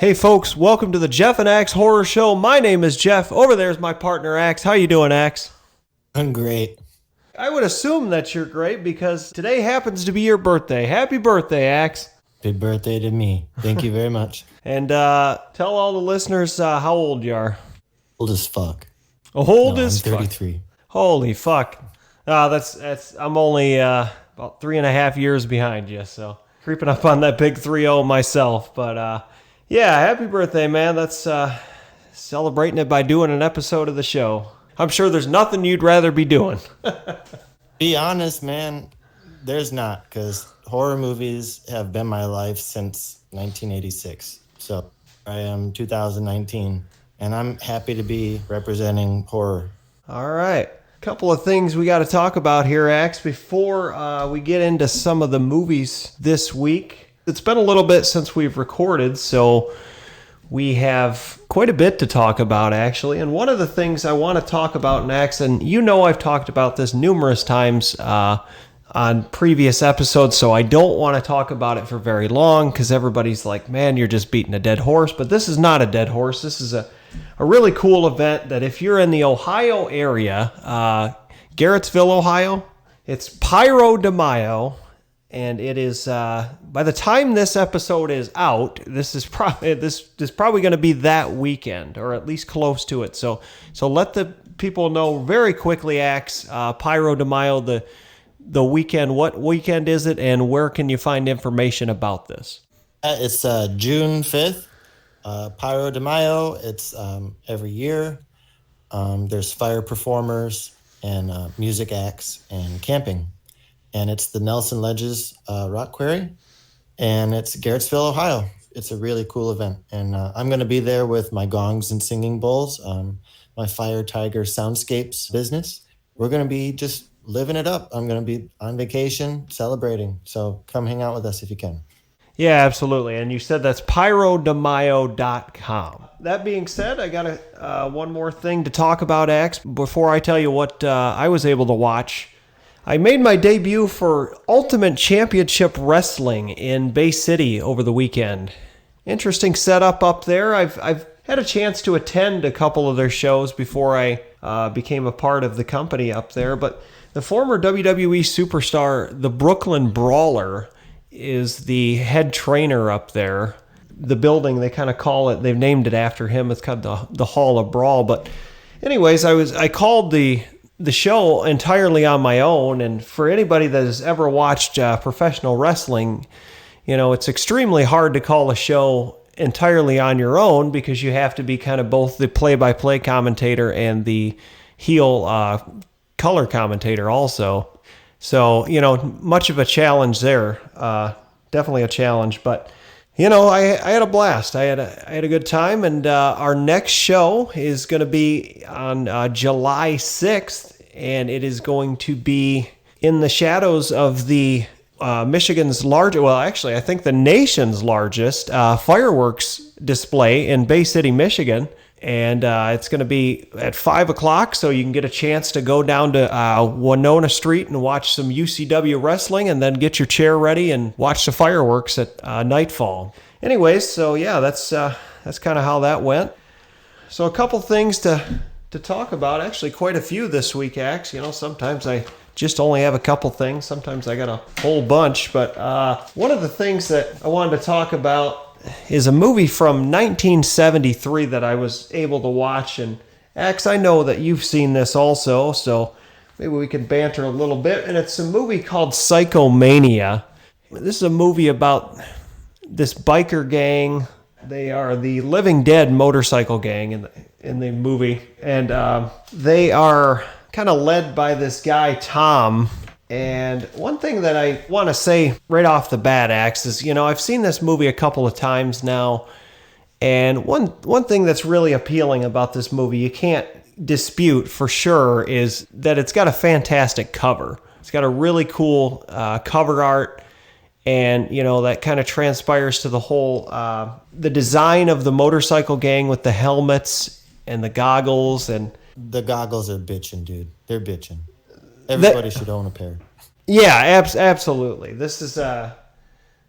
Hey folks, welcome to the Jeff and Axe Horror Show. My name is Jeff. Over there's my partner Axe. How you doing, Axe? I'm great. I would assume that you're great because today happens to be your birthday. Happy birthday, Axe. Big birthday to me. Thank you very much. And tell all the listeners how old you are. Old as fuck. Old No, as I'm fuck. 33. Holy fuck. That's I'm only about 3.5 years behind you, so creeping up on that big 3-0 myself. But yeah, happy birthday, man. That's celebrating it by doing an episode of the show. I'm sure there's nothing you'd rather be doing. Be honest, man. There's not, because horror movies have been my life since 1986. So I am 2019, and I'm happy to be representing horror. All right. Couple of things we got to talk about here, Axe, before we get into some of the movies this week. It's been a little bit since we've recorded, so we have quite a bit to talk about, actually. And one of the things I want to talk about, Axe, and you know I've talked about this numerous times on previous episodes, so I don't want to talk about it for very long because everybody's like, man, you're just beating a dead horse. But this is not a dead horse. This is a really cool event that if you're in the Ohio area, Garrettsville, Ohio, it's Pyro de Mayo, and it is, by the time this episode is out, this is probably going to be that weekend, or at least close to it. So let the people know very quickly, Axe, Pyro de Mayo, the weekend. What weekend is it, and where can you find information about this? It's June 5th. Pyro de Mayo. It's every year. There's fire performers and music acts and camping. And it's the Nelson Ledges Rock Quarry. And it's Garrettsville, Ohio. It's a really cool event. And I'm going to be there with my gongs and singing bowls, my Fire Tiger Soundscapes business. We're going to be just living it up. I'm going to be on vacation celebrating. So come hang out with us if you can. Yeah, absolutely. And you said that's pyrodemayo.com. That being said, I got one more thing to talk about, Axe. Before I tell you what I was able to watch, I made my debut for Ultimate Championship Wrestling in Bay City over the weekend. Interesting setup up there. I've had a chance to attend a couple of their shows before I became a part of the company up there. But the former WWE superstar, the Brooklyn Brawler, is the head trainer up there. The building, they kind of call it, they've named it after him. It's kind of the Hall of Brawl. But anyways, I called the show entirely on my own. And for anybody that has ever watched professional wrestling, you know, it's extremely hard to call a show entirely on your own because you have to be kind of both the play-by-play commentator and the heel color commentator also. So, you know, much of a challenge there. Definitely a challenge. But, you know, I had a blast. I had a good time. And our next show is going to be on July 6th. And it is going to be in the shadows of the Michigan's largest, well, actually, I think the nation's largest fireworks display in Bay City, Michigan. And it's going to be at 5 o'clock, so you can get a chance to go down to Winona Street and watch some UCW wrestling and then get your chair ready and watch the fireworks at nightfall. Anyways, so yeah, that's kind of how that went. So a couple things to talk about. Actually, quite a few this week, Axe. You know, sometimes I just only have a couple things. Sometimes I got a whole bunch. But one of the things that I wanted to talk about is a movie from 1973 that I was able to watch. And Axe, I know that you've seen this also, so maybe we can banter a little bit. And it's a movie called Psychomania. This is a movie about this biker gang. They are the Living Dead motorcycle gang in the movie. And they are kind of led by this guy, Tom. And one thing that I want to say right off the bat, Axe, is, you know, I've seen this movie a couple of times now. And one thing that's really appealing about this movie, you can't dispute for sure, is that it's got a fantastic cover. It's got a really cool cover art. And, you know, that kind of transpires to the whole, the design of the motorcycle gang with the helmets and the goggles. And the goggles are bitching, dude. They're bitching. Everybody should own a pair. Yeah, absolutely. This is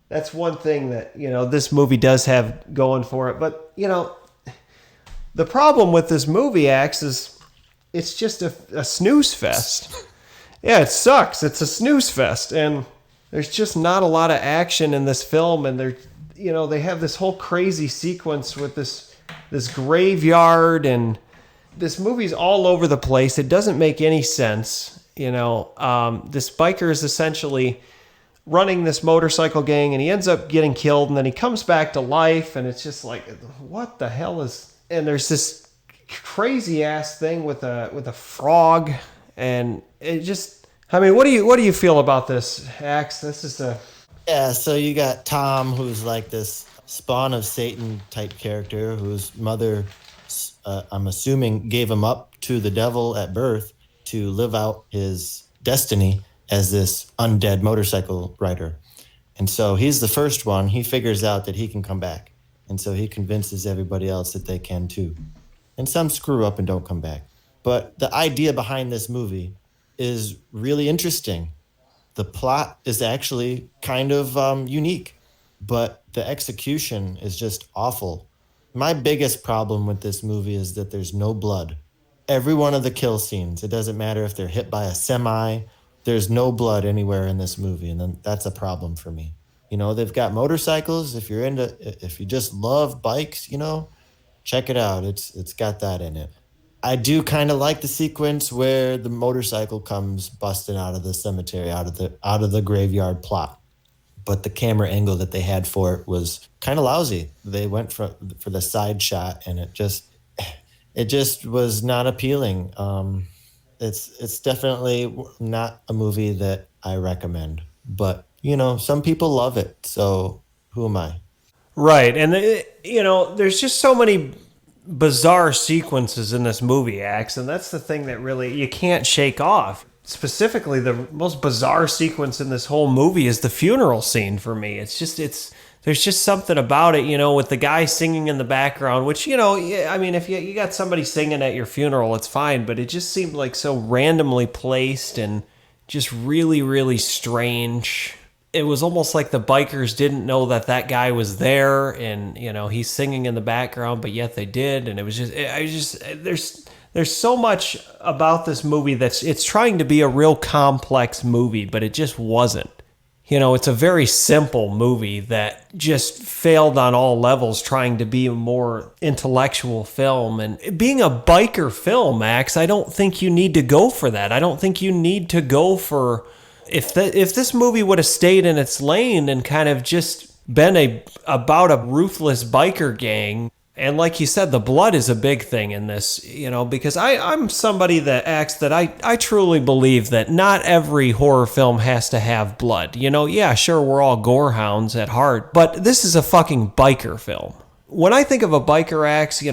That's one thing that, this movie does have going for it. But, the problem with this movie, Axe, is it's just a snooze fest. Yeah, it sucks. It's a snooze fest. And there's just not a lot of action in this film. And they have this whole crazy sequence with this graveyard, and this movie's all over the place. It doesn't make any sense. This biker is essentially running this motorcycle gang, and he ends up getting killed, and then he comes back to life, and it's just like, what the hell is... And there's this crazy ass thing with a frog, and it just... I mean, what do you feel about this, Axe? This is a... Yeah, so you got Tom, who's like this spawn of Satan type character, whose mother, I'm assuming, gave him up to the devil at birth to live out his destiny as this undead motorcycle rider. And so he's the first one. He figures out that he can come back. And so he convinces everybody else that they can too. And some screw up and don't come back. But the idea behind this movie is really interesting. The plot is actually kind of unique, but the execution is just awful. My biggest problem with this movie is that there's no blood. Every one of the kill scenes, it doesn't matter if they're hit by a semi, there's no blood anywhere in this movie, and then that's a problem for me. They've got motorcycles. If you just love bikes, check it out. It's got that in it. I do kind of like the sequence where the motorcycle comes busting out of the cemetery, out of the graveyard plot. But the camera angle that they had for it was kind of lousy. They went for the side shot, and it just was not appealing. It's definitely not a movie that I recommend. But, some people love it. So who am I? Right. And, there's just so many bizarre sequences in this movie, Axe. And that's the thing that really you can't shake off. Specifically, the most bizarre sequence in this whole movie is the funeral scene for me. There's just something about it, with the guy singing in the background, which, I mean, if you got somebody singing at your funeral, it's fine, but it just seemed like so randomly placed and just really, really strange. It was almost like the bikers didn't know that guy was there, and, he's singing in the background, but yet they did, and it was there's so much about this movie it's trying to be a real complex movie, but it just wasn't. It's a very simple movie that just failed on all levels trying to be a more intellectual film. And being a biker film, Max, I don't think you need to go for that. I don't think you need to go for... If this movie would have stayed in its lane and kind of just been about a ruthless biker gang... And like you said, the blood is a big thing in this, because I'm somebody that acts that I truly believe that not every horror film has to have blood. Yeah, sure, we're all gorehounds at heart, but this is a fucking biker film. When I think of a biker axe, I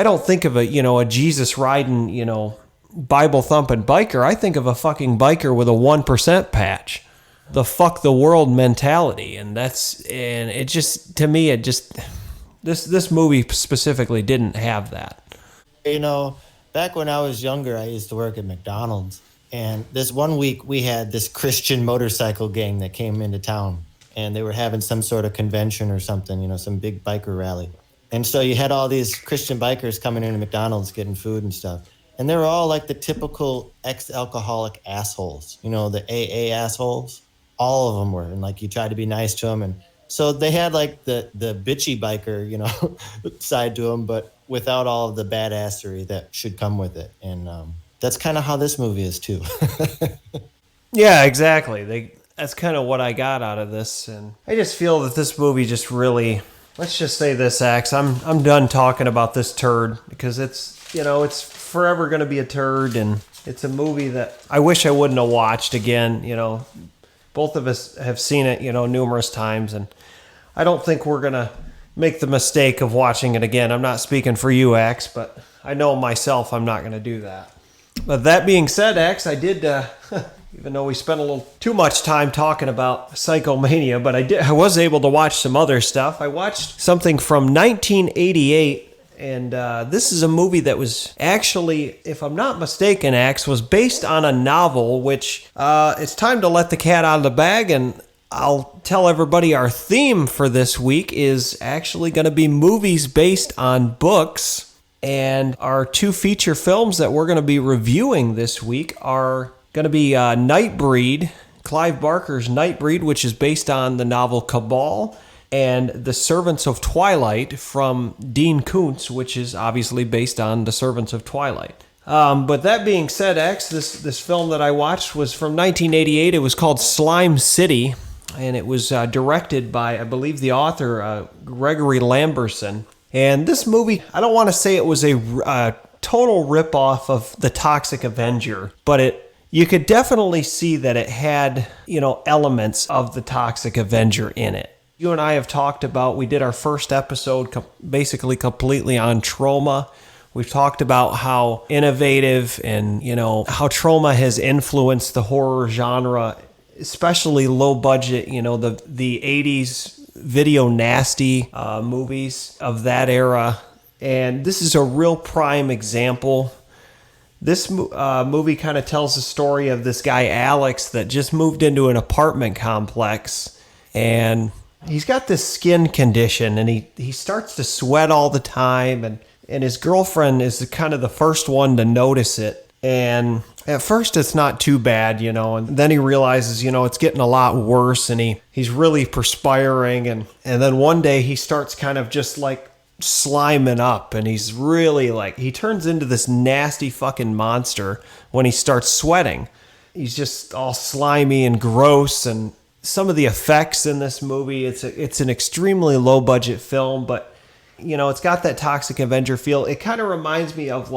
don't think of a Jesus riding, Bible thumping biker. I think of a fucking biker with a 1% patch. The fuck the world mentality. And it just, to me, This movie specifically didn't have that. Back when I was younger, I used to work at McDonald's. And this one week, we had this Christian motorcycle gang that came into town. And they were having some sort of convention or something, some big biker rally. And so you had all these Christian bikers coming into McDonald's getting food and stuff. And they were all like the typical ex-alcoholic assholes, the AA assholes. All of them were. And you tried to be nice to them. And so they had the bitchy biker, side to them, but without all of the badassery that should come with it. And that's kind of how this movie is too. Yeah, exactly. That's kind of what I got out of this. And I just feel that this movie just really, let's just say this, Axe, I'm done talking about this turd, because it's forever going to be a turd. And it's a movie that I wish I wouldn't have watched again. Both of us have seen it, numerous times, and I don't think we're going to make the mistake of watching it again. I'm not speaking for you, Axe, but I know myself I'm not going to do that. But that being said, Axe, I did, even though we spent a little too much time talking about Psychomania, but I was able to watch some other stuff. I watched something from 1988. And this is a movie that was actually, if I'm not mistaken, Axe, was based on a novel, which it's time to let the cat out of the bag. And I'll tell everybody our theme for this week is actually going to be movies based on books. And our 2 feature films that we're going to be reviewing this week are going to be Nightbreed, Clive Barker's Nightbreed, which is based on the novel Cabal, and The Servants of Twilight from Dean Koontz, which is obviously based on The Servants of Twilight. But that being said, X, this film that I watched was from 1988. It was called Slime City, and it was directed by, I believe, the author, Gregory Lamberson. And this movie, I don't want to say it was a total ripoff of The Toxic Avenger, but you could definitely see that it had, elements of The Toxic Avenger in it. You and I have talked about, we did our first episode basically completely on trauma. We've talked about how innovative and, how trauma has influenced the horror genre, especially low budget, the 80s video nasty movies of that era. And this is a real prime example. This movie kind of tells the story of this guy, Alex, that just moved into an apartment complex. And he's got this skin condition, and he starts to sweat all the time. And his girlfriend is kind of the first one to notice it. And at first it's not too bad, and then he realizes, it's getting a lot worse, and he's really perspiring. And then one day he starts kind of just like sliming up, and he's really he turns into this nasty fucking monster when he starts sweating. He's just all slimy and gross. And some of the effects in this movie, it's an extremely low budget film, but it's got that Toxic Avenger feel. It kind of reminds me of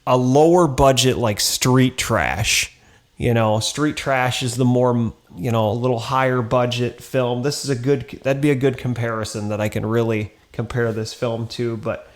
a lower budget Street Trash. Street Trash is the more, a little higher budget film. This is that'd be a good comparison that I can really compare this film to. But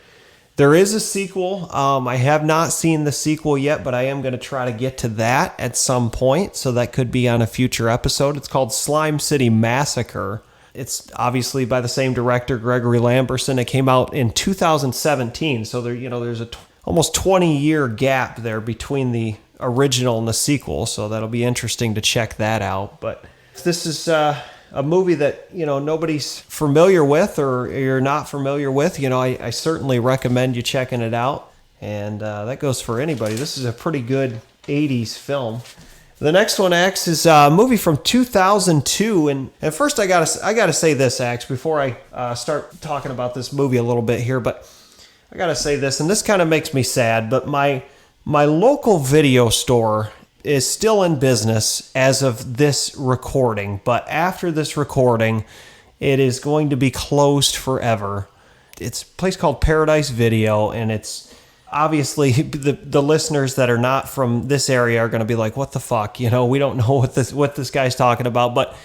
there is a sequel. I have not seen the sequel yet, but I am going to try to get to that at some point. So that could be on a future episode. It's called Slime City Massacre. It's obviously by the same director, Gregory Lamberson. It came out in 2017, so there's a almost 20-year gap there between the original and the sequel, so that'll be interesting to check that out. But this is a movie that nobody's familiar with, or you're not familiar with. I certainly recommend you checking it out, and that goes for anybody. This is a pretty good 80s film. The next one, Axe, is a movie from 2002, and first I gotta say this, Axe, before I start talking about this movie a little bit here, but I gotta say this, and this kind of makes me sad, but my local video store is still in business as of this recording, but after this recording, it is going to be closed forever. It's a place called Paradise Video, and it's obviously the listeners that are not from this area are going to be like, what the fuck? We don't know what this guy's talking about. But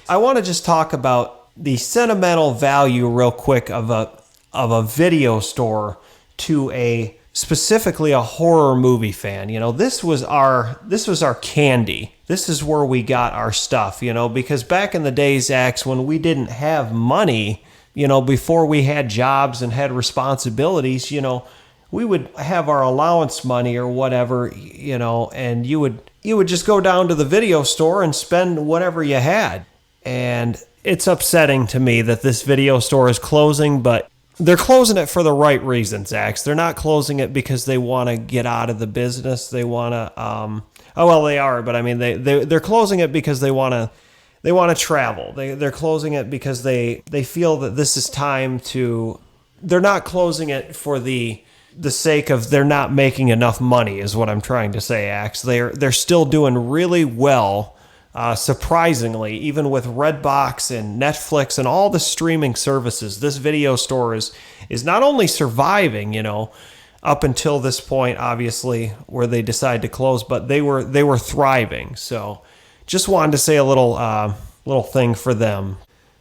I want to just talk about the sentimental value real quick of a video store to specifically a horror movie fan. This was our candy. This is where we got our stuff, because back in the days, Axe, when we didn't have money, before we had jobs and had responsibilities, we would have our allowance money or whatever, and you would just go down to the video store and spend whatever you had. And it's upsetting to me that this video store is closing, but they're closing it for the right reasons, Axe. They're not closing it because they want to get out of the business. They want to, they are, but I mean, they're closing it because they want to travel. They're closing it because they feel that this is time to. They're not closing it for the sake of they're not making enough money, is what I'm trying to say, Axe. They're still doing really well, surprisingly, even with Redbox and Netflix and all the streaming services. This video store is not only surviving, up until this point, obviously, where they decide to close, but they were thriving. So just wanted to say a little thing for them.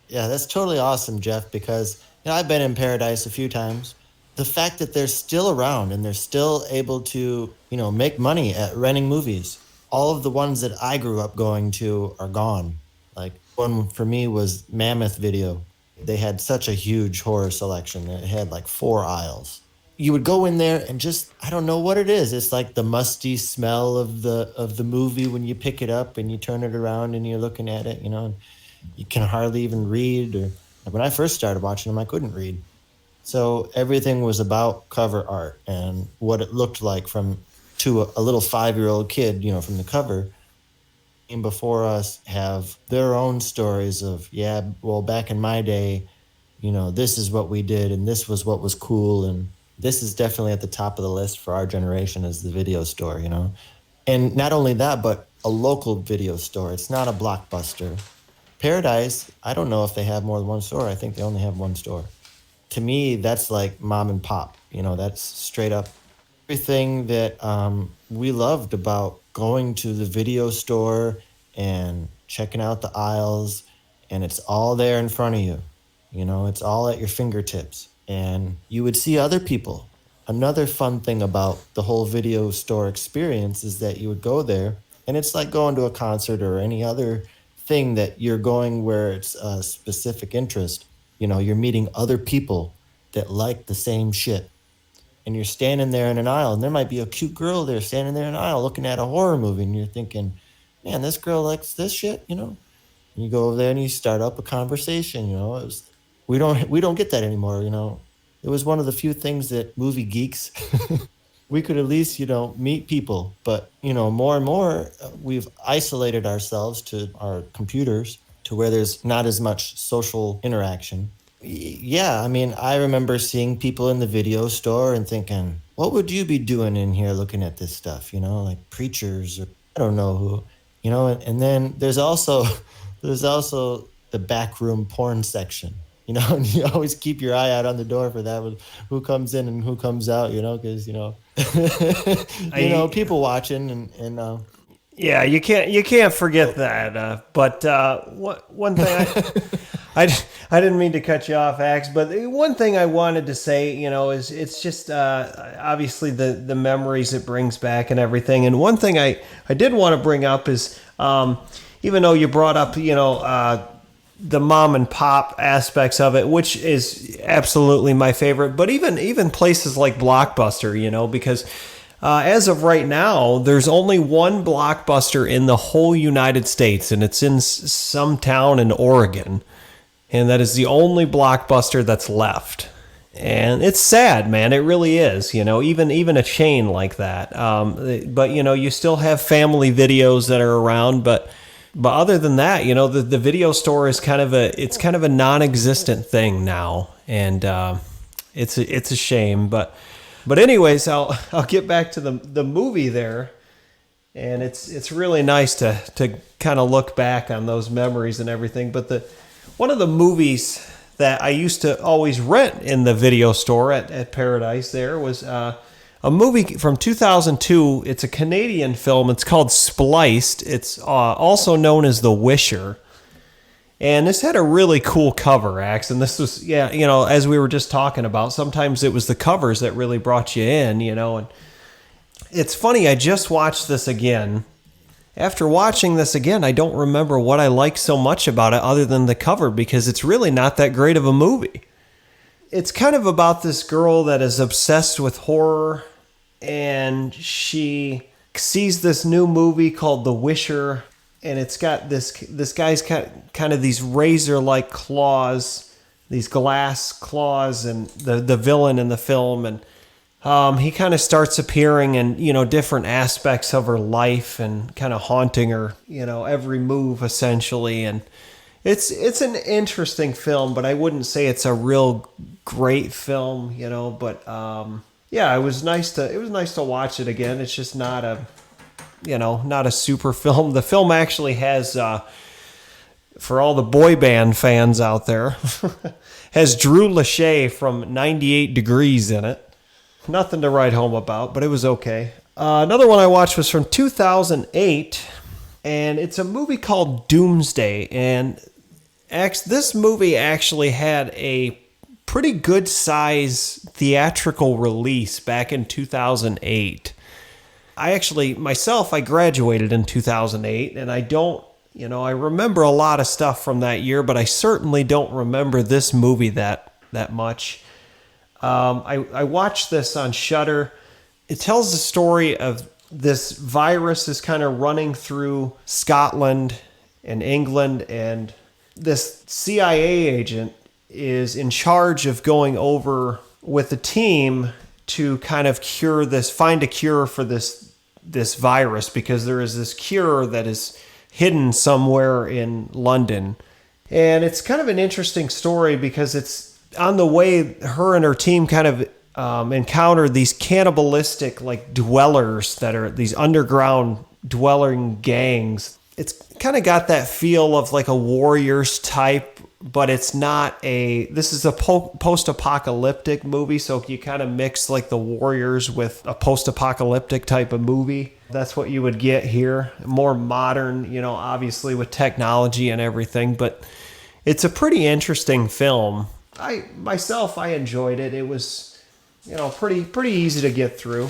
Yeah, that's totally awesome, Jeff, because I've been in Paradise a few times. The fact that they're still around and they're still able to, make money at renting movies. All of the ones that I grew up going to are gone. Like, one for me was Mammoth Video. They had such a huge horror selection. It had 4 aisles. you would go in there and just, I don't know what it is. It's like the musty smell of the movie when you pick it up and you turn it around and you're looking at it, and you can hardly even read. Or like when I first started watching them, I couldn't read. So everything was about cover art and what it looked like from to a little 5-year-old kid, from the cover. And before us have their own stories of, yeah, well, back in my day, this is what we did and this was what was cool. And this is definitely at the top of the list for our generation as the video store. And not only that, but a local video store. It's not a Blockbuster. Paradise, I don't know if they have more than one store. I think they only have one store. To me, that's like mom and pop. That's straight up everything that we loved about going to the video store and checking out the aisles, and it's all there in front of you. It's all at your fingertips, and you would see other people. Another fun thing about the whole video store experience is that you would go there, and it's like going to a concert or any other thing that you're going where it's a specific interest. You're meeting other people that like the same shit. And you're standing there in an aisle, and there might be a cute girl there standing there in an aisle looking at a horror movie, and you're thinking, man, this girl likes this shit, And you go over there and you start up a conversation, we don't get that anymore, It was one of the few things that movie geeks we could at least, meet people. But, more and more, we've isolated ourselves to our computers to where there's not as much social interaction. Yeah, I mean, I remember seeing people in the video store and thinking, what would you be doing in here looking at this stuff? Like preachers or I don't know who, and then there's also the backroom porn section, and you always keep your eye out on the door for that with who comes in and who comes out, because, people watching and yeah, you can't forget that. But one thing I didn't mean to cut you off, Axe, but one thing I wanted to say, is it's just obviously the memories it brings back and everything. And one thing I did want to bring up is even though you brought up, the mom and pop aspects of it, which is absolutely my favorite, but even places like Blockbuster, because as of right now, there's only one Blockbuster in the whole United States, and it's in some town in Oregon. And that is the only Blockbuster that's left. And it's sad, man. It really is, even a chain like that. But, you still have family videos that are around. But other than that, the video store is kind of a non-existent thing now. And it's a shame. But anyways, I'll get back to the movie there. And it's really nice to kind of look back on those memories and everything. But one of the movies that I used to always rent in the video store at Paradise there was a movie from 2002. It's a Canadian film. It's called Spliced. It's also known as The Wisher. And this had a really cool cover, Axe. And this was, as we were just talking about, sometimes it was the covers that really brought you in, And it's funny, I just watched this again. After watching this again, I don't remember what I like so much about it other than the cover, because it's really not that great of a movie. It's kind of about this girl that is obsessed with horror, and she sees this new movie called The Wisher, and it's got this guy's kind of these razor-like claws, these glass claws, and the villain in the film, and he kind of starts appearing in, different aspects of her life and kind of haunting her, every move essentially. And it's an interesting film, but I wouldn't say it's a real great film, but it was nice to watch it again. It's just not a super film. The film actually has, for all the boy band fans out there, has Drew Lachey from 98 Degrees in it. Nothing to write home about, but it was okay. Another one I watched was from 2008, and it's a movie called Doomsday. And this movie actually had a pretty good size theatrical release back in 2008. I graduated in 2008, and I don't, I remember a lot of stuff from that year, but I certainly don't remember this movie that much. I watched this on Shudder. It tells the story of this virus is kind of running through Scotland and England, and this CIA agent is in charge of going over with a team to kind of find a cure for this virus, because there is this cure that is hidden somewhere in London. And it's kind of an interesting story because it's on the way her and her team kind of encounter these cannibalistic like dwellers that are these underground dwelling gangs. It's kind of got that feel of like a Warriors type, but it's not this is a post-apocalyptic movie, so you kind of mix like the Warriors with a post-apocalyptic type of movie. That's what you would get here. More modern, obviously with technology and everything, but it's a pretty interesting film. I enjoyed it. It was, pretty easy to get through.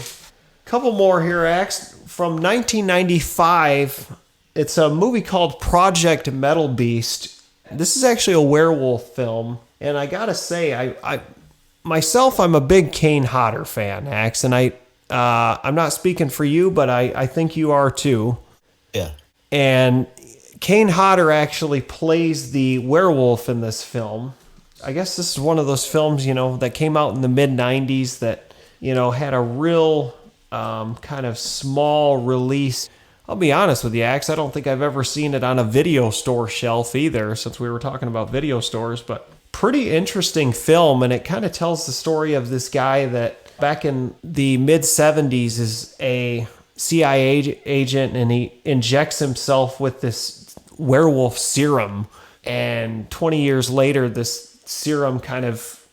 Couple more here, Axe. From 1995, it's a movie called Project Metal Beast. This is actually a werewolf film, and I gotta say, I'm a big Kane Hodder fan, Axe, and I'm not speaking for you, but I think you are too. Yeah. And Kane Hodder actually plays the werewolf in this film. I guess this is one of those films, that came out in the mid-90s that, had a real kind of small release. I'll be honest with you, Axe, I don't think I've ever seen it on a video store shelf either, since we were talking about video stores, but pretty interesting film, and it kind of tells the story of this guy that back in the mid-70s is a CIA agent, and he injects himself with this werewolf serum, and 20 years later, this serum kind of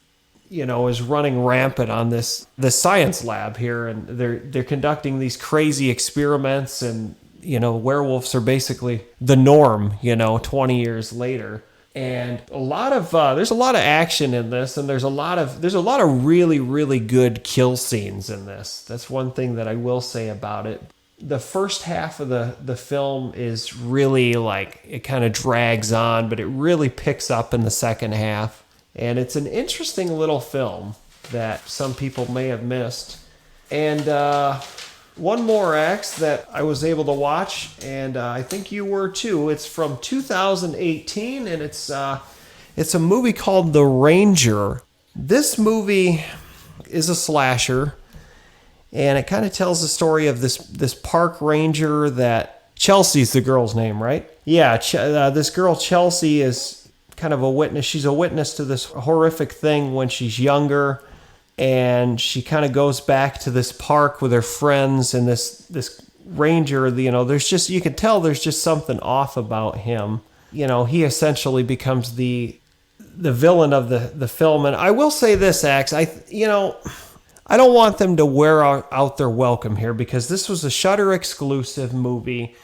is running rampant on this science lab here, and they're conducting these crazy experiments, and werewolves are basically the norm 20 years later. And there's a lot of action in this, and there's a lot of really, really good kill scenes in this. That's one thing that I will say about it. The first half of the film is really like, it kind of drags on, but it really picks up in the second half. And it's an interesting little film that some people may have missed. And one more, Axe, that I was able to watch, and I think you were too. It's from 2018, and it's a movie called The Ranger. This movie is a slasher, and it kind of tells the story of this park ranger that Chelsea's the girl's name, right? Yeah, this girl Chelsea is kind of a witness. She's a witness to this horrific thing when she's younger, and she kind of goes back to this park with her friends, and this ranger, there's just, you can tell there's just something off about him. He essentially becomes the villain of the film. And I will say this, Axe, I don't want them to wear out their welcome here, because this was a Shudder exclusive movie.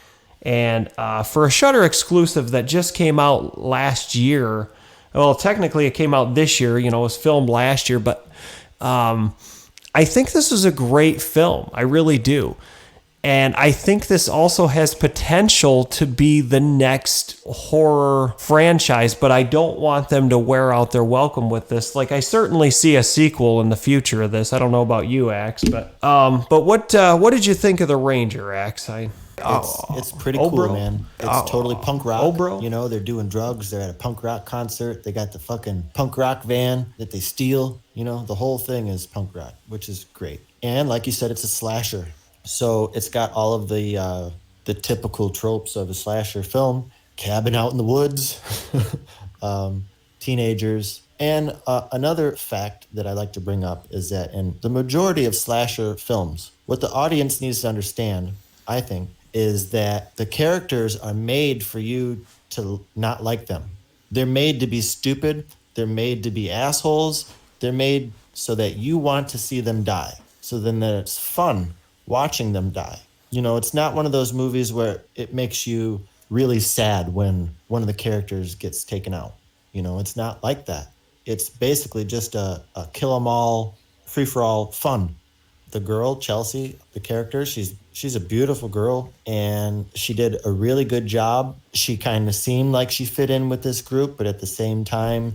And for a Shudder exclusive that just came out last year, well, technically it came out this year, it was filmed last year, but I think this is a great film. I really do. And I think this also has potential to be the next horror franchise, but I don't want them to wear out their welcome with this. Like, I certainly see a sequel in the future of this. I don't know about you, Axe, but what did you think of The Ranger, Axe? It's pretty cool, bro. man. It's totally punk rock. Bro. They're doing drugs. They're at a punk rock concert. They got the fucking punk rock van that they steal. The whole thing is punk rock, which is great. And like you said, it's a slasher. So it's got all of the typical tropes of a slasher film. Cabin out in the woods, teenagers. And another fact that I like to bring up is that in the majority of slasher films, what the audience needs to understand, I think, is that the characters are made for you to not like them. They're made to be stupid. They're made to be assholes. They're made so that you want to see them die. So then that it's fun watching them die. It's not one of those movies where it makes you really sad when one of the characters gets taken out. It's not like that. It's basically just a kill 'em all, free-for-all fun. The girl, Chelsea, the character, she's a beautiful girl, and she did a really good job. She kind of seemed like she fit in with this group, but at the same time,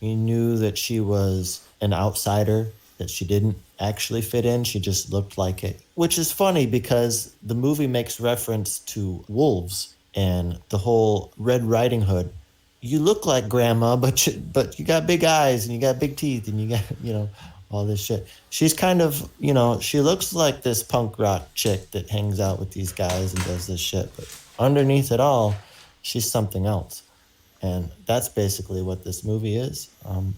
you knew that she was an outsider, that she didn't actually fit in. She just looked like it, which is funny because the movie makes reference to wolves and the whole Red Riding Hood. You look like grandma, but you got big eyes and you got big teeth and you got, all this shit. She's kind of, she looks like this punk rock chick that hangs out with these guys and does this shit. But underneath it all, she's something else. And that's basically what this movie is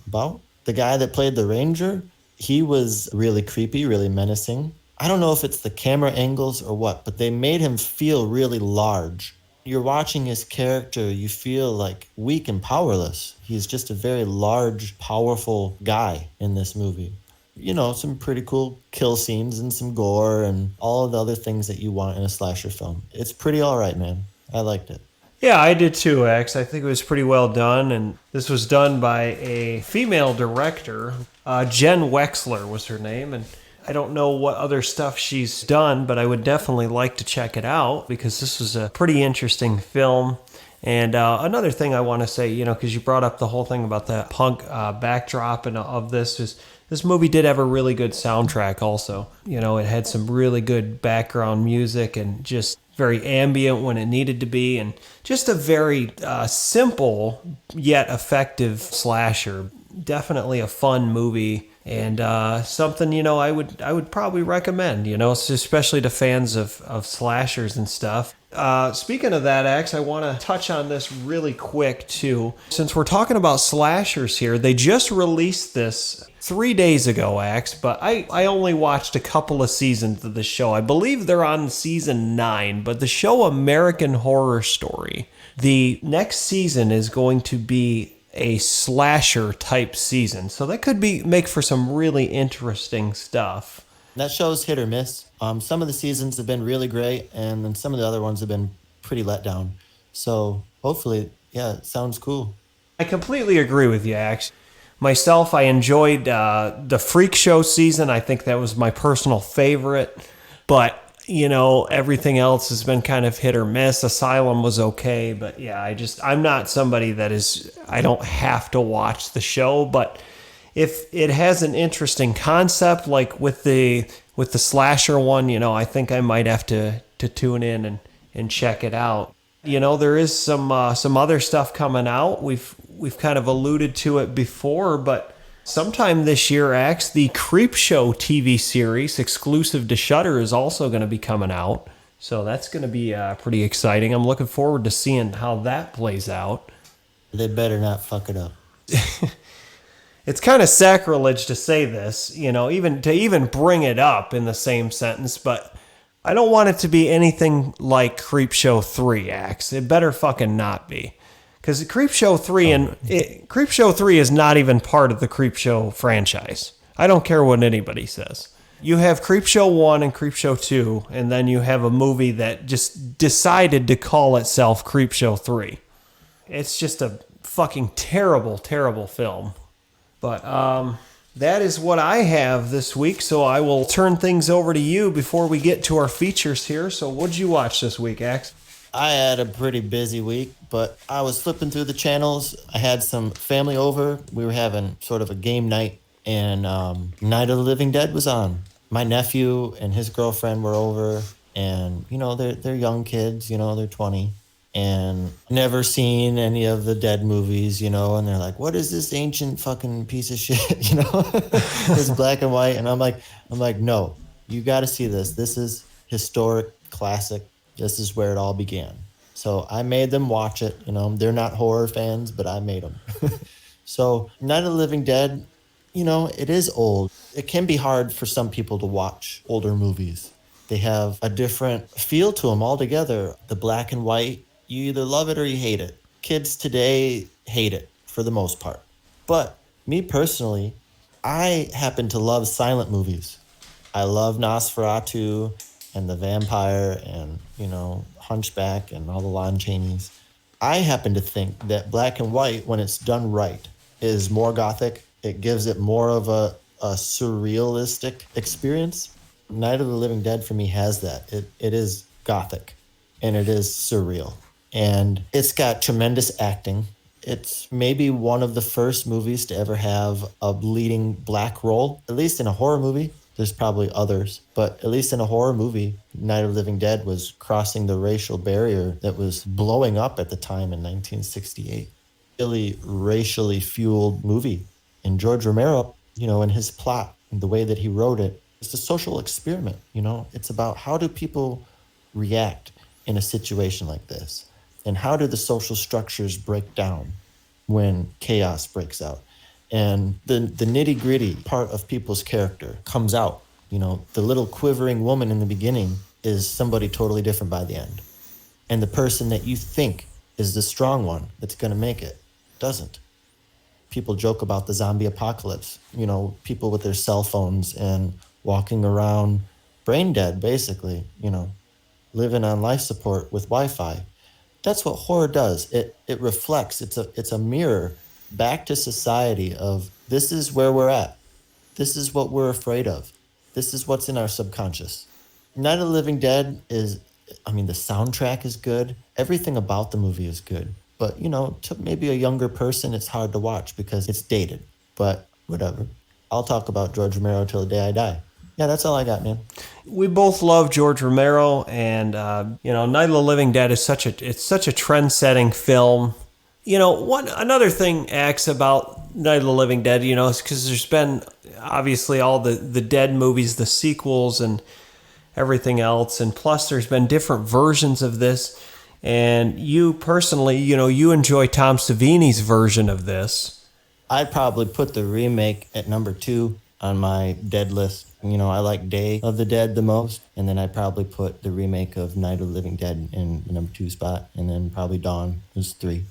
about. The guy that played the ranger, he was really creepy, really menacing. I don't know if it's the camera angles or what, but they made him feel really large. You're watching his character, you feel like weak and powerless. He's just a very large, powerful guy in this movie. Some pretty cool kill scenes and some gore and all of the other things that you want in a slasher film. It's pretty all right, man. I liked it. Yeah, I did too, X. I think it was pretty well done, and this was done by a female director. Jen Wexler was her name, and I don't know what other stuff she's done, but I would definitely like to check it out because this was a pretty interesting film. And another thing I want to say, because you brought up the whole thing about the punk backdrop and of this, is this movie did have a really good soundtrack also. It had some really good background music and just very ambient when it needed to be, and just a very simple yet effective slasher. Definitely a fun movie, and something I would probably recommend. Especially to fans of slashers and stuff. Speaking of that, X, I want to touch on this really quick too. Since we're talking about slashers here, they just released this 3 days ago, X, but I only watched a couple of seasons of the show. I believe they're on season 9, but the show American Horror Story, the next season is going to be a slasher type season. So that could make for some really interesting stuff. That show's hit or miss. Some of the seasons have been really great, and then some of the other ones have been pretty let down. So hopefully, yeah, it sounds cool. I completely agree with you, Ax. Myself, I enjoyed the Freak Show season. I think that was my personal favorite. But, everything else has been kind of hit or miss. Asylum was okay. But, yeah, I'm not somebody I don't have to watch the show. But if it has an interesting concept, like with the slasher one, I think I might have to tune in and check it out. There is some other stuff coming out. We've kind of alluded to it before, but sometime this year, Ax, the Creepshow TV series exclusive to Shudder is also going to be coming out. So that's going to be pretty exciting. I'm looking forward to seeing how that plays out. They better not fuck it up. It's kind of sacrilege to say this, even bring it up in the same sentence, but I don't want it to be anything like Creepshow 3, Ax. It better fucking not be. Because Creepshow 3 Creepshow 3 is not even part of the Creepshow franchise. I don't care what anybody says. You have Creepshow 1 and Creepshow 2, and then you have a movie that just decided to call itself Creepshow 3. It's just a fucking terrible, terrible film. But that is what I have this week, so I will turn things over to you before we get to our features here. So what'd you watch this week, Ax? I had a pretty busy week, but I was flipping through the channels. I had some family over. We were having sort of a game night, and Night of the Living Dead was on. My nephew and his girlfriend were over, and, they're young kids, they're 20. And never seen any of the Dead movies, and they're like, what is this ancient fucking piece of shit, It's black and white. And I'm like, no, you got to see this. This is historic, classic. This is where it all began. So I made them watch it. They're not horror fans, but I made them. So Night of the Living Dead, it is old. It can be hard for some people to watch older movies. They have a different feel to them altogether. The black and white, you either love it or you hate it. Kids today hate it for the most part. But me personally, I happen to love silent movies. I love Nosferatu and The Vampire and, Hunchback and all the Lon Chaneys. I happen to think that black and white, when it's done right, is more gothic. It gives it more of a surrealistic experience. Night of the Living Dead for me has that. It is gothic and it is surreal. And it's got tremendous acting. It's maybe one of the first movies to ever have a leading black role, at least in a horror movie. There's probably others, but at least in a horror movie, Night of the Living Dead was crossing the racial barrier that was blowing up at the time in 1968. Really racially fueled movie. And George Romero, in his plot, and the way that he wrote it, it's a social experiment, It's about how do people react in a situation like this? And how do the social structures break down when chaos breaks out? And the nitty gritty part of people's character comes out. The little quivering woman in the beginning is somebody totally different by the end. And the person that you think is the strong one that's going to make it doesn't. People joke about the zombie apocalypse, people with their cell phones and walking around brain dead, basically, living on life support with Wi-Fi. That's what horror does. It reflects. It's a mirror back to society of this is where we're at. This is what we're afraid of. This is what's in our subconscious. Night of the Living Dead the soundtrack is good. Everything about the movie is good. But, to maybe a younger person, it's hard to watch because it's dated. But whatever. I'll talk about George Romero till the day I die. Yeah, that's all I got, man. We both love George Romero, and Night of the Living Dead is such a trend-setting film. Another thing, Axe, about Night of the Living Dead, is because there's been obviously all the Dead movies, the sequels, and everything else, and plus there's been different versions of this. And you personally, you enjoy Tom Savini's version of this. I'd probably put the remake at number 2 on my Dead list. I like Day of the Dead the most, and then I'd probably put the remake of Night of the Living Dead in the number 2 spot, and then probably Dawn is 3.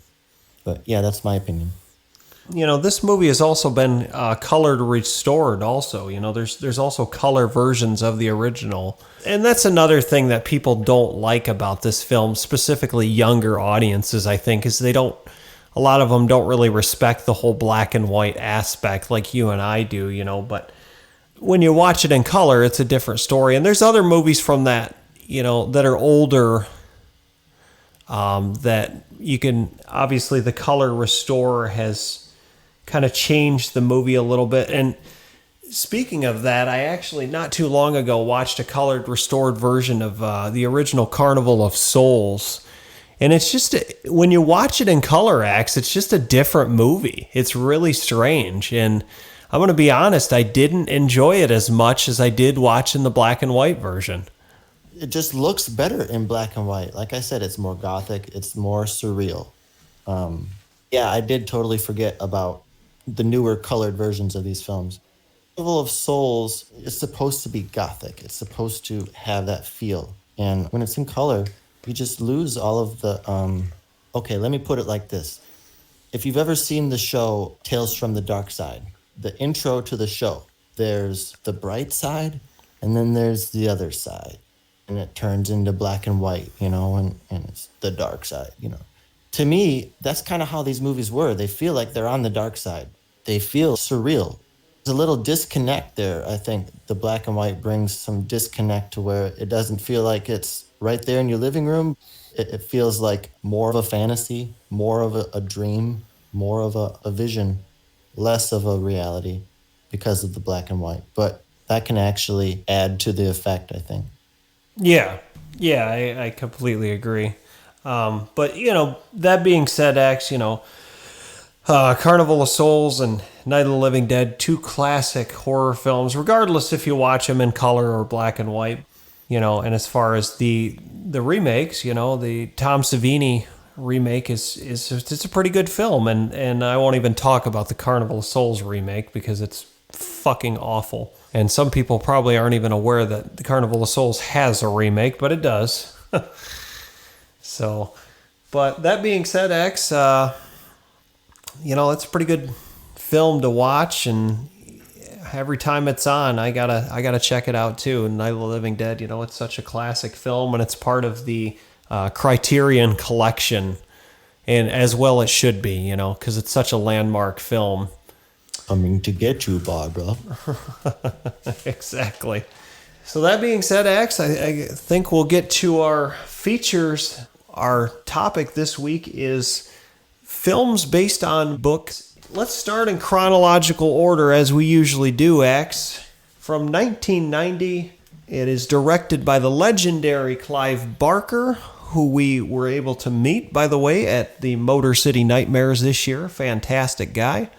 But yeah, that's my opinion. This movie has also been colored restored also. There's also color versions of the original. And that's another thing that people don't like about this film, specifically younger audiences, I think, is a lot of them don't really respect the whole black and white aspect like you and I do, but when you watch it in color, it's a different story. And there's other movies from that, that are older, that you can, obviously the color restore has kind of changed the movie a little bit. And speaking of that, I actually not too long ago watched a colored restored version of the original Carnival of Souls. And it's just, when you watch it in color, Axe, it's just a different movie. It's really strange. And I'm going to be honest, I didn't enjoy it as much as I did watching the black and white version. It just looks better in black and white. Like I said, it's more gothic. It's more surreal. I did totally forget about the newer colored versions of these films. Carnival of Souls is supposed to be gothic. It's supposed to have that feel. And when it's in color, you just lose all of the... Okay, let me put it like this. If you've ever seen the show Tales from the Dark Side, the intro to the show, there's the bright side, and then there's the other side. And it turns into black and white, and it's the dark side, To me, that's kind of how these movies were. They feel like they're on the dark side. They feel surreal. There's a little disconnect there. I think the black and white brings some disconnect to where it doesn't feel like it's right there in your living room. It feels like more of a fantasy, more of a dream, more of a vision, less of a reality because of the black and white. But that can actually add to the effect, I think. Yeah, I completely agree. But, that being said, Axe, Carnival of Souls and Night of the Living Dead, 2 classic horror films, regardless if you watch them in color or black and white. And as far as the remakes, the Tom Savini remake it's a pretty good film, and I won't even talk about the Carnival of Souls remake because it's fucking awful. And some people probably aren't even aware that the Carnival of Souls has a remake, but it does. So, but that being said, X, it's a pretty good film to watch, and every time it's on, I gotta check it out too. And Night of the Living Dead, it's such a classic film, and it's part of the Criterion collection, and as well it should be, because it's such a landmark film. Coming to get you, Barbara. Exactly. So that being said, Axe, I think we'll get to our features. Our topic this week is films based on books. Let's start in chronological order as we usually do, X. From 1990, it is directed by the legendary Clive Barker, who we were able to meet, by the way, at the Motor City Nightmares this year. Fantastic guy.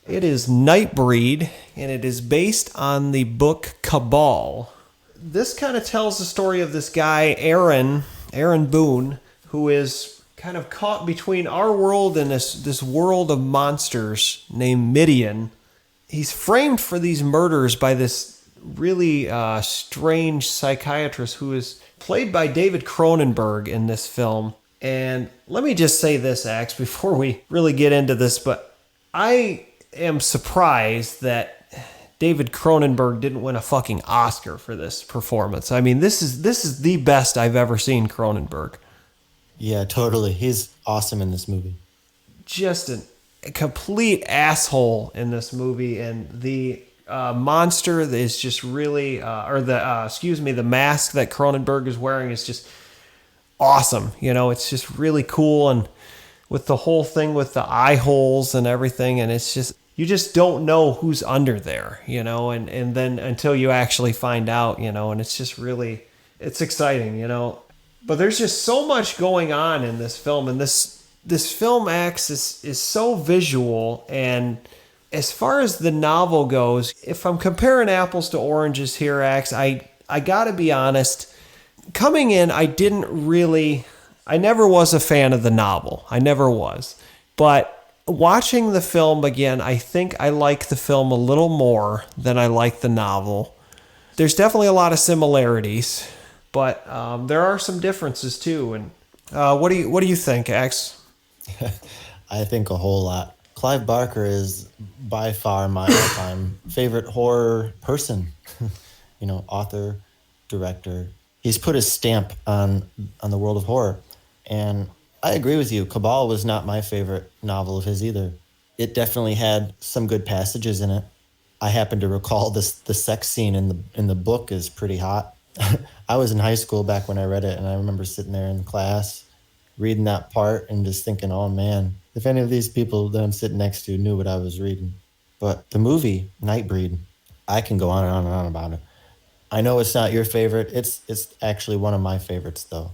It is Nightbreed, and it is based on the book Cabal. This kind of tells the story of this guy, Aaron Boone, who is kind of caught between our world and this world of monsters named Midian. He's framed for these murders by this really strange psychiatrist who is played by David Cronenberg in this film. And let me just say this, Axe, before we really get into this, but I am surprised that David Cronenberg didn't win a fucking Oscar for this performance. I mean, this is the best I've ever seen Cronenberg. Yeah, totally. He's awesome in this movie. Just a complete asshole in this movie, and the monster is just really, the mask that Cronenberg is wearing is just awesome. You know, it's just really cool, and with the whole thing with the eye holes and everything, and it's just, you just don't know who's under there, you know, and then until you actually find out, you know, and it's just really, it's exciting, you know. But there's just so much going on in this film, and this film is so visual. And as far as the novel goes, if I'm comparing apples to oranges here, Axe, I gotta be honest, coming in, I never was a fan of the novel. I never was. But watching the film again, I think I like the film a little more than I like the novel. There's definitely a lot of similarities, but there are some differences too. And what do you think, X? I think a whole lot. Clive Barker is by far my all-time favorite horror person. You know, author, director. He's put his stamp on the world of horror. And I agree with you. Cabal was not my favorite novel of his either. It definitely had some good passages in it. I happen to recall the sex scene in the book is pretty hot. I was in high school back when I read it, and I remember sitting there in class reading that part and just thinking, oh man, if any of these people that I'm sitting next to knew what I was reading. But the movie, Nightbreed, I can go on and on and on about it. I know it's not your favorite. It's actually one of my favorites, though.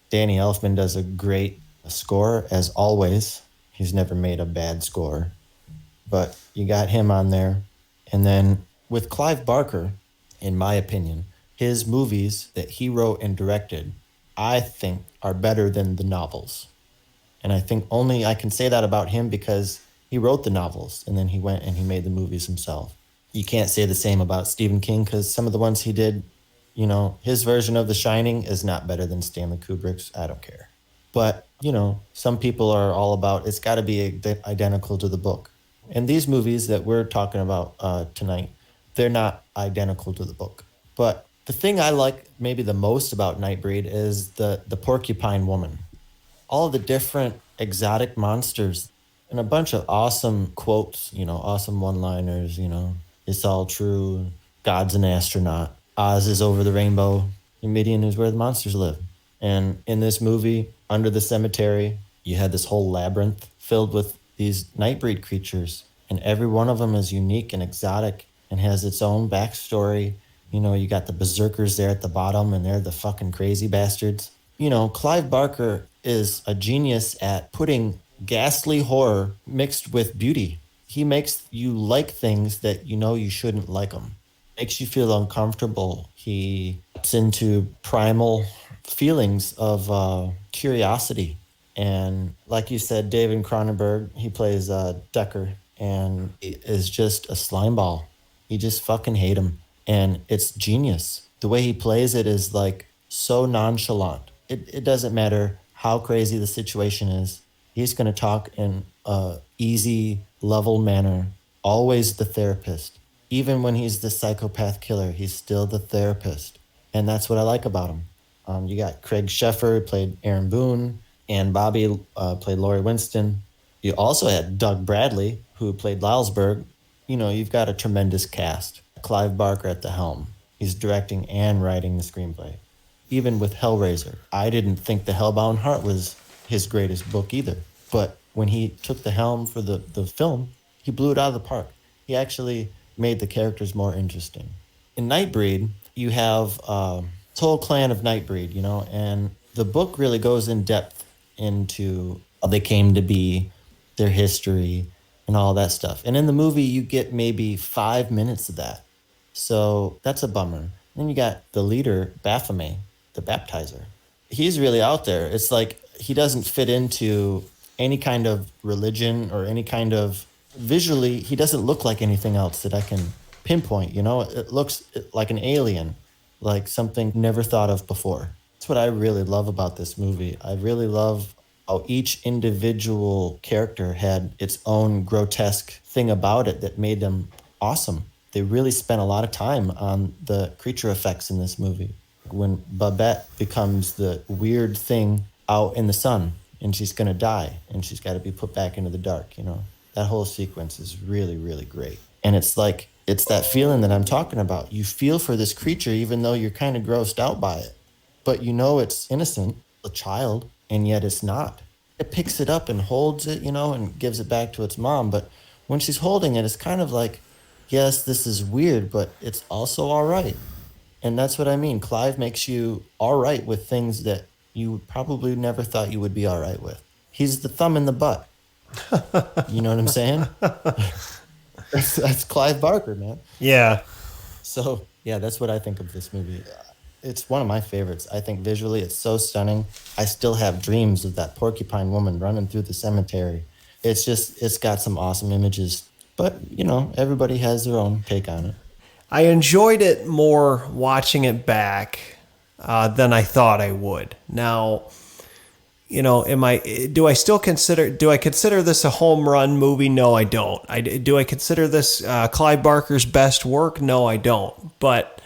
Danny Elfman does a great score, as always. He's never made a bad score. But you got him on there. And then with Clive Barker, in my opinion, his movies that he wrote and directed, I think are better than the novels. And I think only I can say that about him because he wrote the novels and then he went and he made the movies himself. You can't say the same about Stephen King because some of the ones he did, you know, his version of The Shining is not better than Stanley Kubrick's. I don't care. But, you know, some people are all about it's got to be identical to the book. And these movies that we're talking about tonight, they're not identical to the book. But the thing I like maybe the most about Nightbreed is the porcupine woman. All the different exotic monsters and a bunch of awesome quotes, you know, awesome one-liners, you know, it's all true, God's an astronaut, Oz is over the rainbow, and Midian is where the monsters live. And in this movie, under the cemetery, you had this whole labyrinth filled with these Nightbreed creatures, and every one of them is unique and exotic and has its own backstory. You know, you got the berserkers there at the bottom, and they're the fucking crazy bastards. You know, Clive Barker is a genius at putting ghastly horror mixed with beauty. He makes you like things that you know you shouldn't like them. Makes you feel uncomfortable. He gets into primal feelings of curiosity. And like you said, David Cronenberg, he plays Decker, and he is just a slimeball. You just fucking hate him. And it's genius. The way he plays it is like so nonchalant. It doesn't matter how crazy the situation is. He's going to talk in a easy, level manner. Always the therapist. Even when he's the psychopath killer, he's still the therapist. And that's what I like about him. You got Craig Sheffer, who played Aaron Boone. Ann Bobby played Laurie Winston. You also had Doug Bradley, who played Lylesburg. You know, you've got a tremendous cast. Clive Barker at the helm. He's directing and writing the screenplay. Even with Hellraiser, I didn't think The Hellbound Heart was his greatest book either. But when he took the helm for the film, he blew it out of the park. He actually made the characters more interesting. In Nightbreed, you have this whole clan of Nightbreed, you know, and the book really goes in depth into how they came to be, their history, and all that stuff. And in the movie, you get maybe 5 minutes of that. So that's a bummer. Then you got the leader, Baphomet, the baptizer. He's really out there. It's like he doesn't fit into any kind of religion or any kind of visually, he doesn't look like anything else that I can pinpoint, you know? It looks like an alien, like something never thought of before. That's what I really love about this movie. I really love how each individual character had its own grotesque thing about it that made them awesome. They really spent a lot of time on the creature effects in this movie. When Babette becomes the weird thing out in the sun and she's going to die and she's got to be put back into the dark, you know, that whole sequence is really, really great. And it's like, it's that feeling that I'm talking about. You feel for this creature even though you're kind of grossed out by it, but you know it's innocent, a child, and yet it's not. It picks it up and holds it, you know, and gives it back to its mom. But when she's holding it, it's kind of like, yes, this is weird, but it's also all right. And that's what I mean. Clive makes you all right with things that you probably never thought you would be all right with. He's the thumb in the butt. You know what I'm saying? That's Clive Barker, man. Yeah. So, yeah, that's what I think of this movie. It's one of my favorites. I think visually it's so stunning. I still have dreams of that porcupine woman running through the cemetery. It's got some awesome images. But, you know, everybody has their own take on it. I enjoyed it more watching it back than I thought I would. Now, you know, do I consider this a home run movie? No, I don't. Do I consider this Clive Barker's best work? No, I don't. But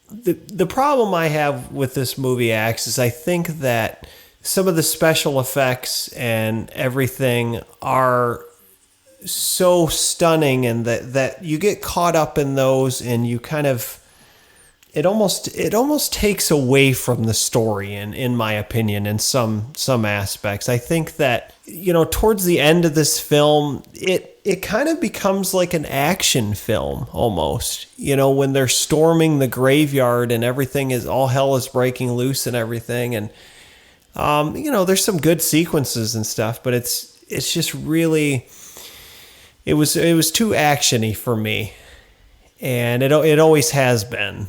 the problem I have with this movie, Axe, is I think that some of the special effects and everything are so stunning, and that you get caught up in those, and you kind of it almost takes away from the story, in my opinion, in some aspects. I think that, you know, towards the end of this film, it kind of becomes like an action film almost, you know, when they're storming the graveyard and everything is all hell is breaking loose and everything. And you know, there's some good sequences and stuff, but it's just really, it was too actiony for me, and it always has been.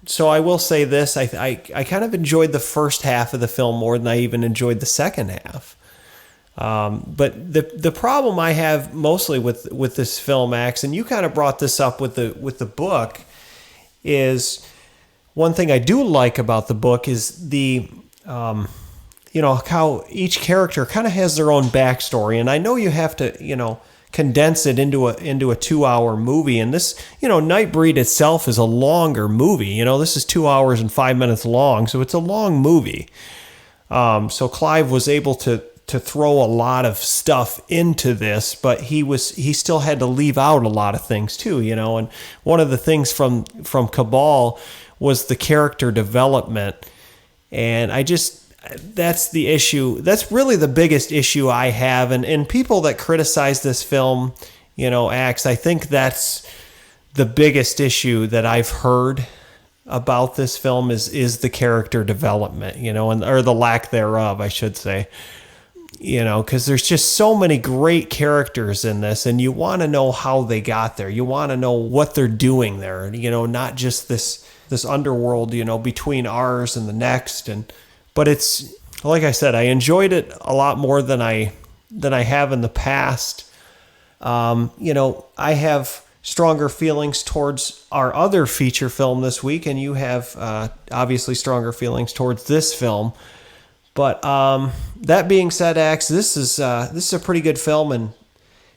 So I will say this: I kind of enjoyed the first half of the film more than I even enjoyed the second half. But the problem I have mostly with this film, Max, and you kind of brought this up with the book, is one thing I do like about the book is the you know, how each character kind of has their own backstory, and I know you have to, you know, condense it into a 2-hour movie. And this, you know, Nightbreed itself is a longer movie. You know, this is 2 hours and 5 minutes long, so it's a long movie. So Clive was able to throw a lot of stuff into this, but he still had to leave out a lot of things too, you know. And one of the things from Cabal was the character development, and that's the issue. That's really the biggest issue I have. And people that criticize this film, you know, Axe, I think that's the biggest issue that I've heard about this film is the character development, you know, or the lack thereof, I should say. You know, because there's just so many great characters in this, and you want to know how they got there. You want to know what they're doing there, you know, not just this underworld, you know, between ours and the next. But it's, like I said, I enjoyed it a lot more than I have in the past. You know, I have stronger feelings towards our other feature film this week, and you have obviously stronger feelings towards this film. But that being said, Axe, this is a pretty good film, and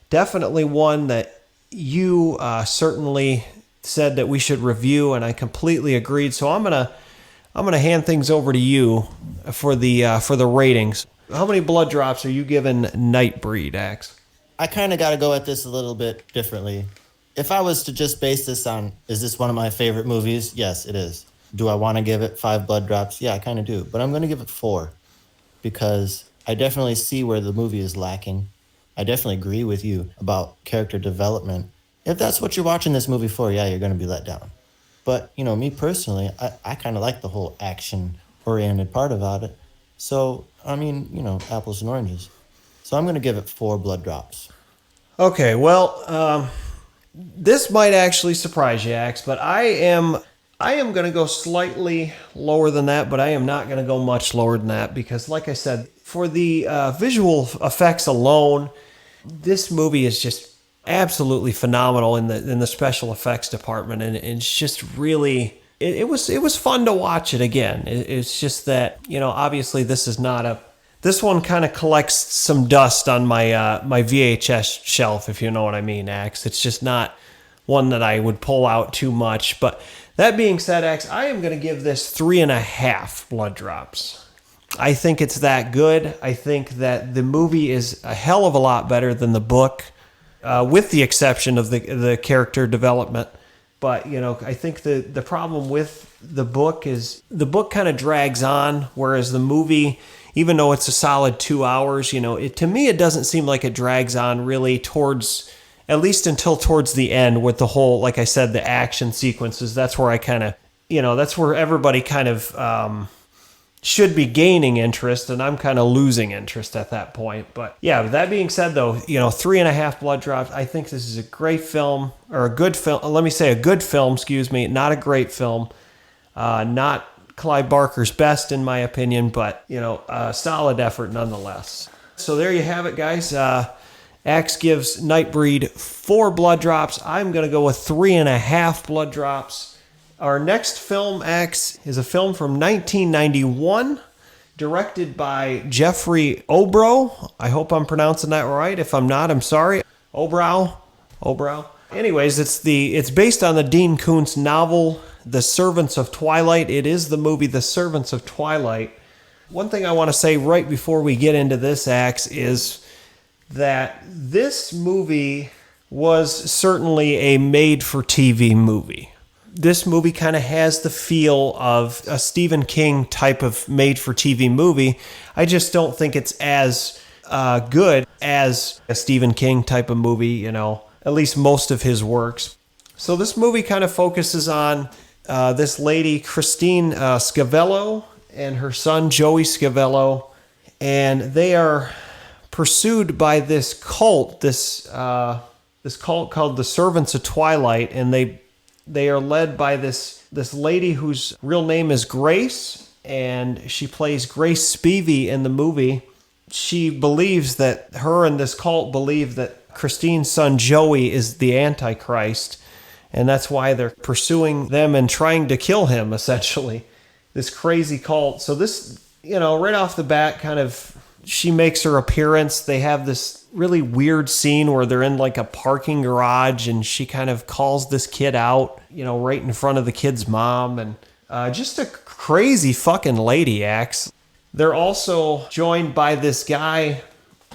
definitely one that you certainly said that we should review, and I completely agreed. So I'm gonna hand things over to you for the ratings. How many blood drops are you giving Nightbreed, Axe? I kind of got to go at this a little bit differently. If I was to just base this on, is this one of my favorite movies? Yes, it is. Do I want to give it 5 blood drops? Yeah, I kind of do. But I'm going to give it 4 because I definitely see where the movie is lacking. I definitely agree with you about character development. If that's what you're watching this movie for, yeah, you're going to be let down. But, me personally, I kind of like the whole action oriented part about it. So, I mean, apples and oranges. So I'm going to give it 4 blood drops. Okay, well, this might actually surprise you, Axe, but I am going to go slightly lower than that, but I am not going to go much lower than that because, like I said, for the visual effects alone, this movie is just absolutely phenomenal in the special effects department, and it's just really it was fun to watch it again. It's just that obviously this one kind of collects some dust on my VHS shelf, if you know what I mean, Axe. It's just not one that I would pull out too much. But that being said, Axe, I am going to give this 3.5 blood drops. I think it's that good. I think that the movie is a hell of a lot better than the book, with the exception of the character development. But, I think the problem with the book is the book kind of drags on, whereas the movie, even though it's a solid 2 hours, to me, it doesn't seem like it drags on really at least until towards the end with the whole, like I said, the action sequences. That's where I kind of, that's where everybody kind of should be gaining interest, and I'm kind of losing interest at that point. But yeah, that being said, though, 3.5 blood drops. I think this is a great film, or a good film. Let me say a good film, excuse me, not a great film. Not Clive Barker's best, in my opinion, but, a solid effort nonetheless. So there you have it, guys. Axe gives Nightbreed 4 blood drops. I'm going to go with 3.5 blood drops. Our next film, Axe, is a film from 1991, directed by Jeffrey Obrow. I hope I'm pronouncing that right. If I'm not, I'm sorry. Obrow. Anyways, it's based on the Dean Koontz novel, The Servants of Twilight. It is the movie The Servants of Twilight. One thing I want to say right before we get into this, Axe, is that this movie was certainly a made-for-TV movie. This movie kind of has the feel of a Stephen King type of made-for-TV movie. I just don't think it's as good as a Stephen King type of movie, at least most of his works. So this movie kind of focuses on this lady, Christine Scavello, and her son, Joey Scavello, and they are pursued by this cult, this cult called the Servants of Twilight, and they are led by this lady whose real name is Grace, and she plays Grace Spivey in the movie. She believes that her and this cult believe that Christine's son Joey is the Antichrist, and that's why they're pursuing them and trying to kill him, essentially. This crazy cult. So this, right off the bat, kind of, she makes her appearance. They have this really weird scene where they're in like a parking garage, and she kind of calls this kid out, right in front of the kid's mom, and just a crazy fucking lady, Axe. They're also joined by this guy,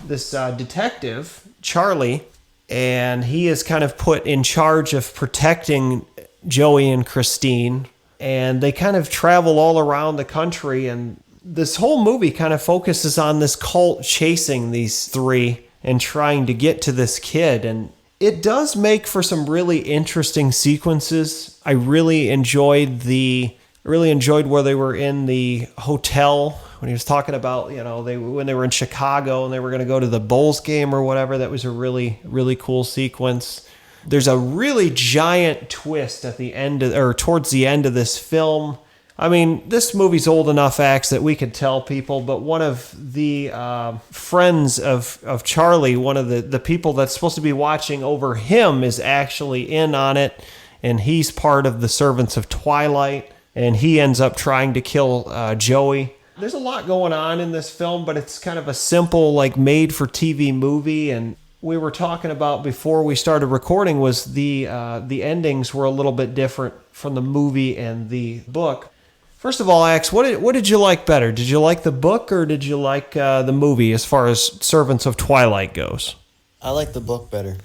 this detective, Charlie, and he is kind of put in charge of protecting Joey and Christine, and they kind of travel all around the country, and this whole movie kind of focuses on this cult chasing these three and trying to get to this kid. And it does make for some really interesting sequences. I really enjoyed where they were in the hotel when he was talking about, when they were in Chicago and they were going to go to the Bulls game or whatever. That was a really, really cool sequence. There's a really giant twist at the end towards the end of this film. I mean, this movie's old enough, Axe, that we could tell people, but one of the friends of Charlie, one of the people that's supposed to be watching over him, is actually in on it, and he's part of the Servants of Twilight, and he ends up trying to kill Joey. There's a lot going on in this film, but it's kind of a simple, made-for-TV movie, and we were talking about before we started recording was the endings were a little bit different from the movie and the book. First of all, Axe, what did you like better? Did you like the book or did you like the movie as far as Servants of Twilight goes? I like the book better.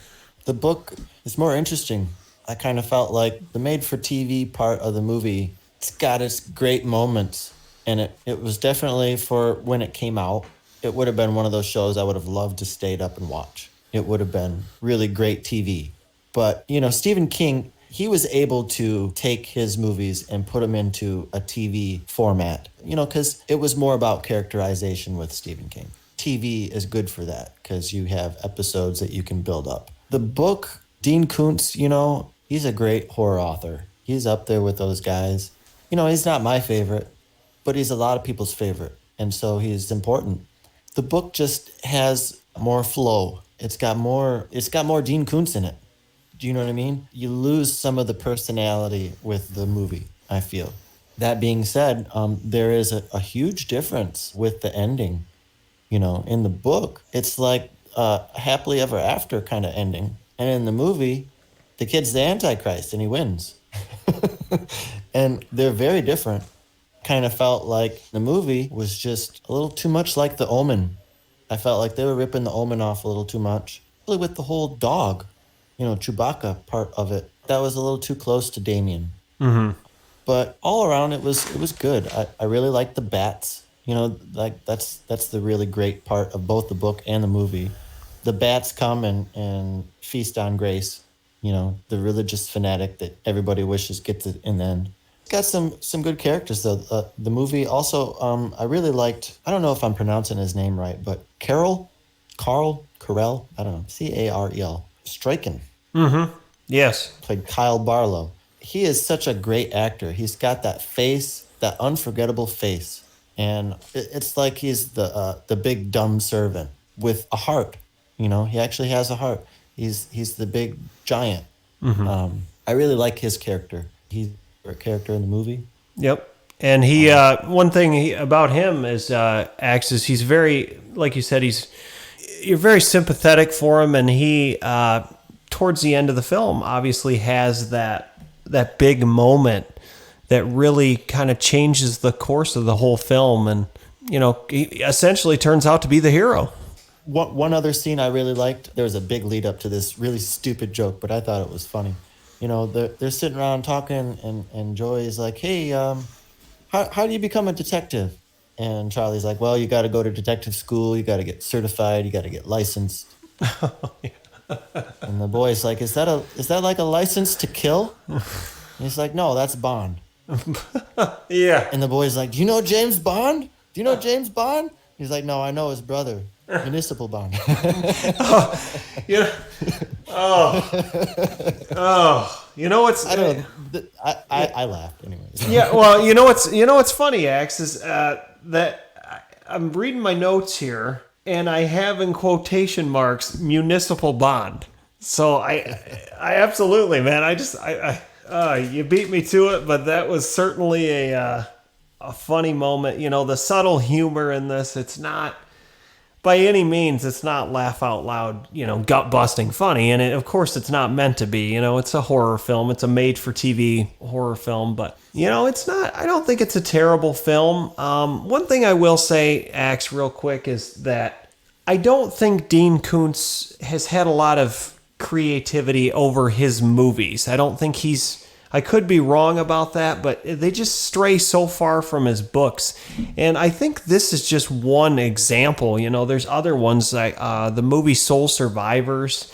The book is more interesting. I kind of felt like the made-for-TV part of the movie, it's got its great moments, and it was definitely, for when it came out, it would have been one of those shows I would have loved to stayed up and watch. It would have been really great TV. But, Stephen King, he was able to take his movies and put them into a TV format, because it was more about characterization with Stephen King. TV is good for that because you have episodes that you can build up. The book, Dean Koontz, he's a great horror author. He's up there with those guys. He's not my favorite, but he's a lot of people's favorite. And so he's important. The book just has more flow. It's got more Dean Koontz in it. Do you know what I mean? You lose some of the personality with the movie, I feel. That being said, there is a huge difference with the ending. In the book, it's like a happily ever after kind of ending. And in the movie, the kid's the Antichrist and he wins. And they're very different. Kind of felt like the movie was just a little too much like The Omen. I felt like they were ripping The Omen off a little too much. Really with the whole dog, Chewbacca part of it. That was a little too close to Damien. Mm-hmm. But all around it was good. I really liked the bats. That's the really great part of both the book and the movie. The bats come and feast on Grace, the religious fanatic that everybody wishes gets it in the end. It's got some good characters, though. The movie also, I really liked, I don't know if I'm pronouncing his name right, but Carell, I don't know, Carel, Striken. Mm-hmm. Yes. Played Kyle Barlow. He is such a great actor. He's got that face, that unforgettable face. And it's like he's the big dumb servant with a heart. He actually has a heart. He's the big giant. Mm-hmm. I really like his character. He's a character in the movie. Yep. And he one thing about him is Axe is he's very, like you said, you're very sympathetic for him, and he towards the end of the film obviously has that big moment that really kind of changes the course of the whole film, and he essentially turns out to be the hero. One other scene I really liked, there was a big lead up to this really stupid joke, but I thought it was funny. They're sitting around talking, and Joey's like, hey, how do you become a detective? And Charlie's like, well, you got to go to detective school, you got to get certified, you got to get licensed. And the boy's like, is that like a license to kill? And he's like, no, that's Bond. Yeah. And the boy's like, do you know James Bond? Do you know James Bond? He's like, no, I know his brother. Municipal Bond. You know what's? I don't know. I laughed anyways. Yeah, well, what's funny, Axe, is that I'm reading my notes here, and I have in quotation marks municipal bond. So I absolutely, man. You beat me to it, but that was certainly a funny moment. The subtle humor in this. It's not. By any means, it's not laugh out loud, gut-busting funny. And of course, it's not meant to be. It's a horror film. It's a made-for-TV horror film. But, it's not, I don't think it's a terrible film. One thing I will say, Axe, real quick, is that I don't think Dean Koontz has had a lot of creativity over his movies. I don't think I could be wrong about that, but they just stray so far from his books. And I think this is just one example. There's other ones like the movie Soul Survivors,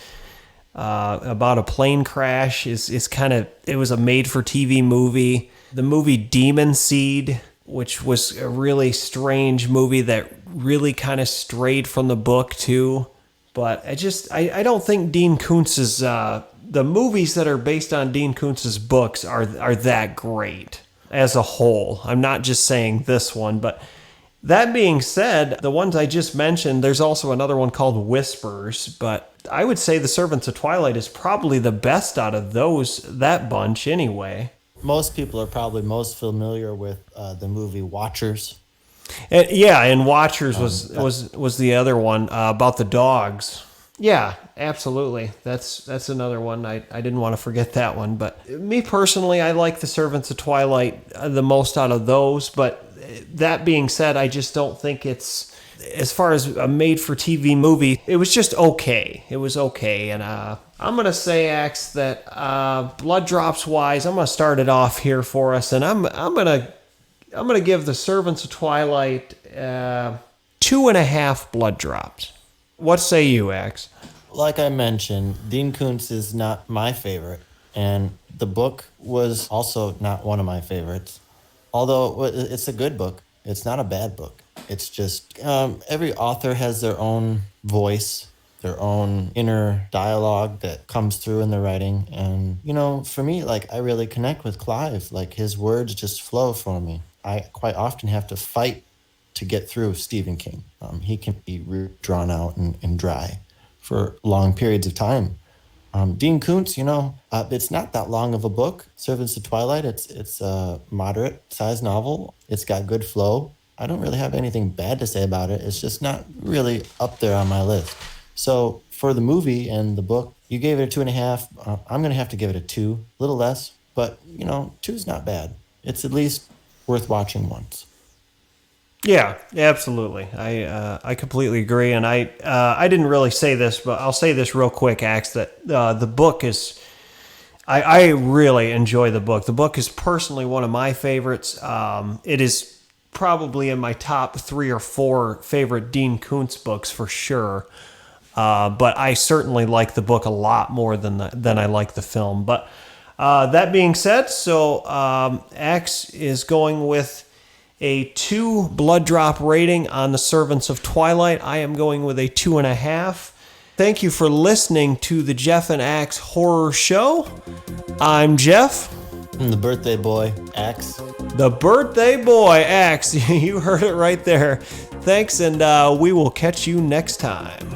about a plane crash is kind of, it was a made-for-TV movie. The movie Demon Seed, which was a really strange movie that really kind of strayed from the book too. But I don't think Dean Koontz's the movies that are based on Dean Koontz's books are that great as a whole. I'm not just saying this one, but that being said, the ones I just mentioned, there's also another one called Whispers, but I would say The Servants of Twilight is probably the best out of that bunch anyway. Most people are probably most familiar with the movie Watchers. And Watchers was the other one about the dogs. Yeah, absolutely. That's another one. I didn't want to forget that one. But me personally, I like The Servants of Twilight the most out of those. But that being said, I just don't think it's, as far as a made-for-TV movie, it was just okay. It was okay. And I'm going to say, Axe, that Blood Drops-wise, I'm going to start it off here for us. And I'm going to give The Servants of Twilight, 2.5 blood drops. What say you, Axe? Like I mentioned, Dean Koontz is not my favorite, and the book was also not one of my favorites. Although it's a good book, it's not a bad book. It's just every author has their own voice, their own inner dialogue that comes through in their writing. And, for me, I really connect with Clive. His words just flow for me. I quite often have to fight to get through Stephen King. He can be drawn out and dry for long periods of time. Dean Koontz, it's not that long of a book. Servants of Twilight, it's a moderate-sized novel. It's got good flow. I don't really have anything bad to say about it. It's just not really up there on my list. So for the movie and the book, you gave it a 2.5. I'm going to have to give it a 2, a little less. But, 2 is not bad. It's at least worth watching once. Yeah, absolutely. I completely agree, and I didn't really say this, but I'll say this real quick, Axe, that the book is. I really enjoy the book. The book is personally one of my favorites. It is probably in my top 3 or 4 favorite Dean Koontz books for sure. But I certainly like the book a lot more than I like the film. But that being said, so Axe is going with a 2 blood drop rating on the Servants of Twilight. I am going with a 2.5. Thank you for listening to the Jeff and Axe Horror Show. I'm Jeff. I'm the birthday boy, Axe. The birthday boy, Axe. You heard it right there. Thanks, and we will catch you next time.